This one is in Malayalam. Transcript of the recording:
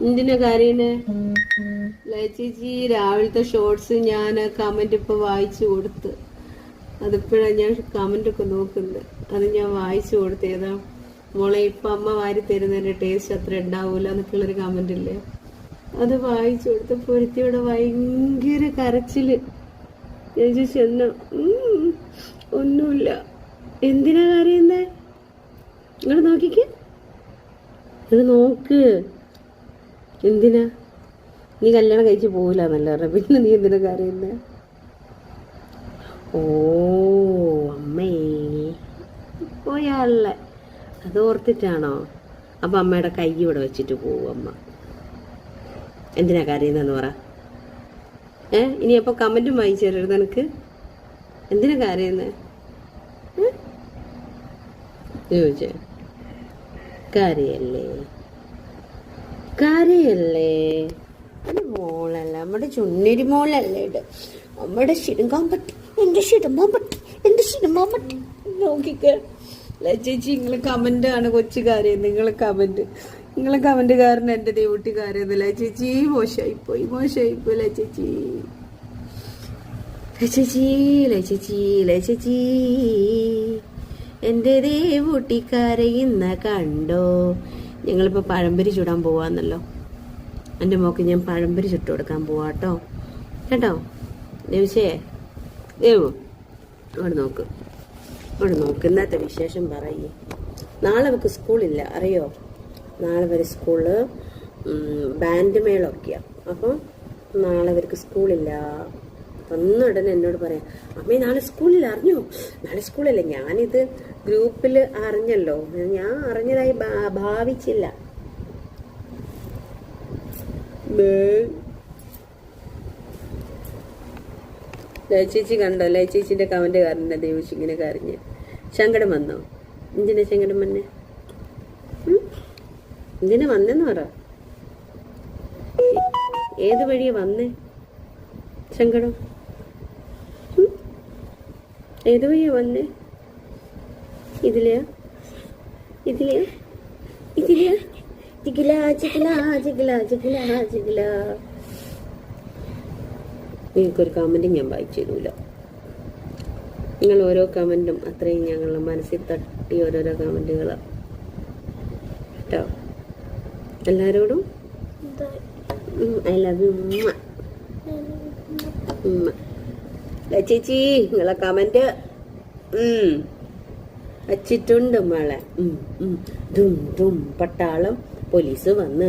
എന്തിനാ കാര്യനെ ചേച്ചി രാവിലത്തെ ഷോർട്സ് ഞാൻ കമന്റ് ഇപ്പൊ വായിച്ചു കൊടുത്ത്. അതിപ്പോഴാണ് ഞാൻ കമന്റ് ഒക്കെ നോക്കുന്നത്. അത് ഞാൻ വായിച്ചു കൊടുത്തേതാ മോളെ, ഇപ്പൊ അമ്മ വാരി തരുന്നതിന്റെ ടേസ്റ്റ് അത്ര ഉണ്ടാവൂല എന്നൊക്കെയുള്ളൊരു കമന്റ് ഇല്ലേ, അത് വായിച്ചു കൊടുത്തപ്പോ ഒരുത്തിയുടെ ഭയങ്കര കരച്ചില്. ഞാൻ ചോദിച്ചു എന്നാ? ഒന്നുമില്ല. എന്തിനാ കരയുന്നേ? ഇങ്ങോട്ട് നോക്കിക്ക്, ഇത് നോക്ക്. എന്തിനാ? നീ കല്യാണം കഴിച്ച് പോവില്ല എന്നല്ല പറഞ്ഞ, പിന്നെ നീ എന്തിനാ കരയുന്നേ? ഓ അമ്മേ പോയാളെ അത് ഓർത്തിട്ടാണോ? അപ്പൊ അമ്മയുടെ കൈ ഇവിടെ വെച്ചിട്ട് പോവും അമ്മ. എന്തിനാ കരയുന്നെന്ന് പറ. ഇനി അപ്പൊ കമന്റും വായിച്ചു തരരുത് എനിക്ക്. എന്തിനാ കരയുന്നേ ചോദിച്ചേ? കരയല്ലേ കരയല്ലേ? മോളല്ല, നമ്മുടെ ചുണ്ണരി മോളല്ലേ ഇത്. നമ്മുടെ ശിടുങ്ങാൻ പറ്റി, എന്റെ ശിടുമ്പാൻ പറ്റി, എന്റെ ശിടുമ്പാൻ പറ്റി. നോക്കിക്ക ചേച്ചി, നിങ്ങള് കമന്റ് ആണ് കൊച്ചു കാര്യം. നിങ്ങളെ കമന്റ് കാരണം എന്റെ ദേവൂട്ടി കാര്യമൊന്നുമില്ല ചേച്ചി. മോശമായിപ്പോയി ചേച്ചി. ചേച്ചി എന്റെ ദേവൂട്ടി കരയുന്ന കണ്ടോ? ഞങ്ങളിപ്പോ പഴംപൊരി ചുടാൻ പോവാന്നല്ലോ. എൻ്റെ മോക്ക് ഞാൻ പഴംപൊരി ചുട്ടു കൊടുക്കാൻ പോവാട്ടോ. കേട്ടോ ദേവിച്ചേ? ദേവു അവിടെ നോക്ക്. ഇന്നത്തെ വിശേഷം പറയേ. നാളെ അവർക്ക് സ്കൂളില്ല, അറിയോ? നാളെ വരെ സ്കൂളില് ബാൻഡ് മേളൊക്കെയാ. അപ്പം നാളെ അവർക്ക് സ്കൂളില്ല. വന്നുടനെ എന്നോട് പറയാം, അമ്മേ നാളെ സ്കൂളിൽ അറിഞ്ഞോ? നാളെ സ്കൂളില്ല. ഞാനിത് ഗ്രൂപ്പിൽ അറിഞ്ഞല്ലോ, ഞാൻ അറിഞ്ഞതായി ഭാവിച്ചില്ല. ചേച്ചി കണ്ടോ? ചേച്ചിന്റെ കമന്റ് കാരണം ദേവിച്ച് ഇങ്ങനെ കരഞ്ഞ്. സങ്കടം വന്നോ? എന്തിനാ സങ്കടം വന്നേ? എന്തിനാ വന്നെന്ന് പറ. ഏത് വഴിയാ വന്നേ? സങ്കടം ഏത് വഴിയാ വന്നേ? ഇതിലെയാ? നിങ്ങൾക്കൊരു കമന്റ് ഞാൻ വായിച്ചു തരൂല. നിങ്ങൾ ഓരോ കമന്റും അത്രയും ഞങ്ങളുടെ മനസ്സിൽ തട്ടി ഓരോരോ കമന്റുകളാ കേട്ടോ. എല്ലാരോടും ഐ ലവ് യു ഉമ്മ. ചേച്ചി നിങ്ങളെ കമന്റ് വച്ചിട്ടുണ്ട് മോളെ. പട്ടാളം പോലീസ് വന്ന്